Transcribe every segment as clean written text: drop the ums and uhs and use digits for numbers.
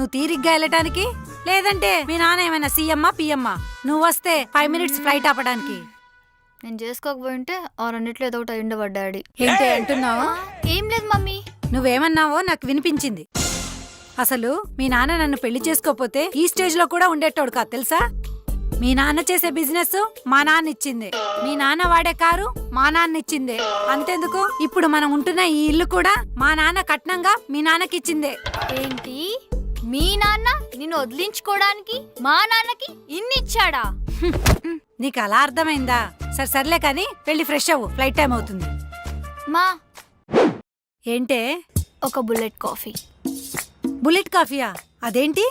నువ్వు తీరిగ్గా వెళ్ళటానికి, లేదంటే మీ నాన్న ఏమైనా సీఎమ్మా పిఎమ్మా? నువ్వు వస్తే 5 minutes ఫ్లైట్ ఆపడానికి. నేను చేసుకోకపోయింటే ఆ రెండిట్లో ఏదో ఒకటి అయ్యుండేవా డాడీ. ఏంటి అంటున్నావు? ఏం లేదు మమ్మీ. నువ్వేమన్నావో నాకు వినిపించింది. అసలు మీ నాన్న నన్ను పెళ్లి చేసుకోపోతే ఈ స్టేజ్ లో కూడా ఉండేటోడు కాదు తెలుసా? మీ నాన్న చేసే బిజినెస్ మా నాన్న ఇచ్చింది, మీ నాన్న వాడే కారు మా నాన్న ఇచ్చిందే. అంతెందుకు, ఇప్పుడు మనం ఉంటున్న ఈ ఇల్లు కూడా మా నాన్న కట్నంగా మీ నాన్నకిచ్చిందే. ఏంటి, మీ నాన్న నిన్ను వదిలించుకోవడానికి మా నాన్నకి ఇన్నిచ్చాడా? నీకు అలా అర్థమైందా? సర్లే కానీ వెళ్ళి ఫ్రెష్ అవ్వు, ఫ్లైట్ టైం అవుతుంది. మా ఏంటే? ఒక బుల్లెట్ కాఫీ. బుల్లెట్ కాఫీయా? అదేంటి?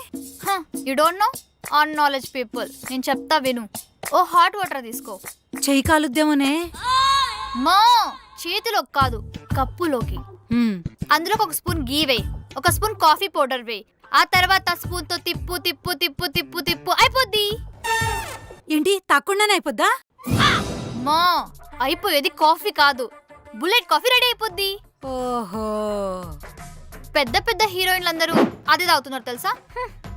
You don't know? On knowledge people. నేను చెప్తా విను. ఓ హాట్ వాటర్ తీసుకో. చెయ్యి కాలుద్దేమోనే. మా చేతిలో కాదు, కప్పులోకి. అందులోకి ఒక స్పూన్ గీ వేయి, ఒక స్పూన్ కాఫీ పౌడర్ వేయి. ఆ తర్వాత స్పూన్ తో తిప్పు తిప్పు తిప్పు తిప్పు తిప్పు అయిపోద్ది. ఏంటి, తక్కువనే అయిపోద్దా? మా అయిపోయేది కాఫీ కాదు, బుల్లెట్ కాఫీ రెడీ అయిపోద్ది. ఓహో, పెద్ద పెద్ద హీరోయిన్లందరూ అదే తాగుతున్నారు తెలుసా?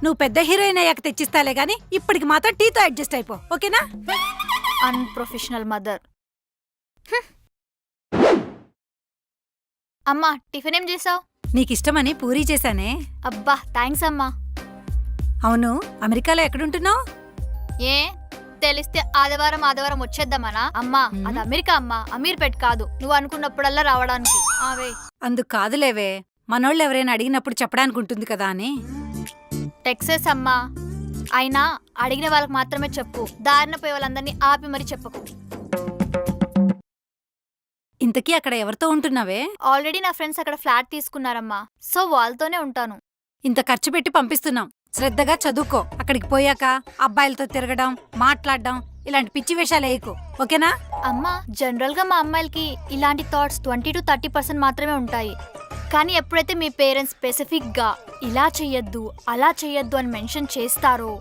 నువ్వు పెద్ద హీరోయిన్ అయ్యాక తెచ్చిస్తాలే గాని ఇప్పటికి మాత్రం టీతో అడ్జస్ట్ అయిపో, ఓకేనా? Unprofessional mother. అమ్మా, టిఫిన్ ఏం చేసావు? నీకిష్టమని పూరీ చేశానే. అబ్బా థ్యాంక్స్ అమ్మా. అవును, అమెరికాలో ఎక్కడుంటున్నావు? ఏ తెలిస్తే ఆదివారం వచ్చేద్దామనా? అమ్మా అది అమెరికా అమ్మా, అమీర్పేట్ కాదు. నువ్వు అనుకున్నప్పుడల్లా రావడానికి. అవే అందుకు కాదులేవే, మనోళ్ళు ఎవరైనా అడిగినప్పుడు చెప్పడానికి ఉంటుంది కదా అని. టెక్సస్ అమ్మా, అయినా అడిగిన వాళ్ళకి మాత్రమే చెప్పు, దారిన పోయే వాళ్ళందరినీ ఆపి మరి చెప్పకు. ఇంతకీ అక్కడ ఎవరితో ఉంటున్నావే? ఆల్రెడీ నా ఫ్రెండ్స్ అక్కడ ఫ్లాట్ తీసుకున్నారమ్మా, సో వాళ్ళతోనే ఉంటాను. ఇంత ఖర్చు పెట్టి పంపిస్తున్నాం, శ్రద్ధగా చదువుకో. అక్కడికి పోయాక అబ్బాయిలతో తిరగడం, మాట్లాడడం ఇలాంటి పిచ్చి వేషాలు వేయకు, ఓకేనా? అమ్మా జనరల్ గా మా అమ్మాయిలకి ఇలాంటి థాట్స్ 20 to 30% మాత్రమే ఉంటాయి. కానీ ఎప్పుడైతే మీ పేరెంట్స్ స్పెసిఫిక్ గా ఇలా చెయ్యొద్దు అలా చెయ్యొద్దు అని మెన్షన్ చేస్తారో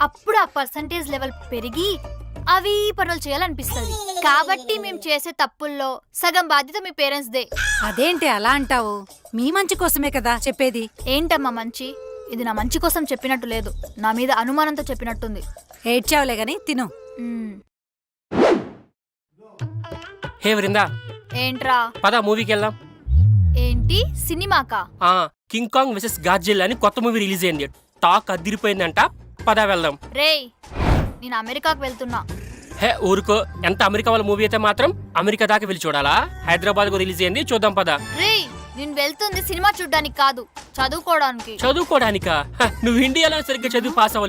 అప్పుడు ఆ పర్సంటేజ్ లెవెల్ పెరిగి అవి పనులు చేయాలనిపిస్తుంది. కాబట్టి మేము చేసే తప్పుల్లో సగం బాధ్యత మీ పేరెంట్స్ దే. అదేంటి అలా అంటావు? మీ మంచి కోసమే కదా చెప్పేది. ఏంటమ్మా మంచి? ఇది నా మంచి కోసం చెప్పినట్టు లేదు, నా మీద అనుమానంతో చెప్పినట్టుంది. ఏడ్చావులే గాని తిను. హే వృందా, ఏంట్రా? పద మూవీకి వెళ్దాం. ఏంటి సినిమాకా? కింగ్ కాంగ్ వెసెస్ గాడ్జిల్లా అని కొత్త మూవీ రిలీజ్ అయింది. టాక్ అదిరిపోయిందంట, పద వెళ్దాం. రేయ్ నేను అమెరికాకు వెళ్తున్నా. హే ఊరుకో, ఎంత అమెరికా వాళ్ళ మూవీ అయితే మాత్రం అమెరికా దాకా వెళ్ళి చూడాలా? హైదరాబాద్ కు రిలీజ్ అయింది, చూద్దాం పద. రేయ్ నేను వెళ్తుంది సినిమా చూడ్డానికి కాదు, చదువుకోవడానికి. చదువుకోవడానికా? నువ్వు ఇండియాలో సరిగ్గా చదువు పాస్ అవ్వలేదు.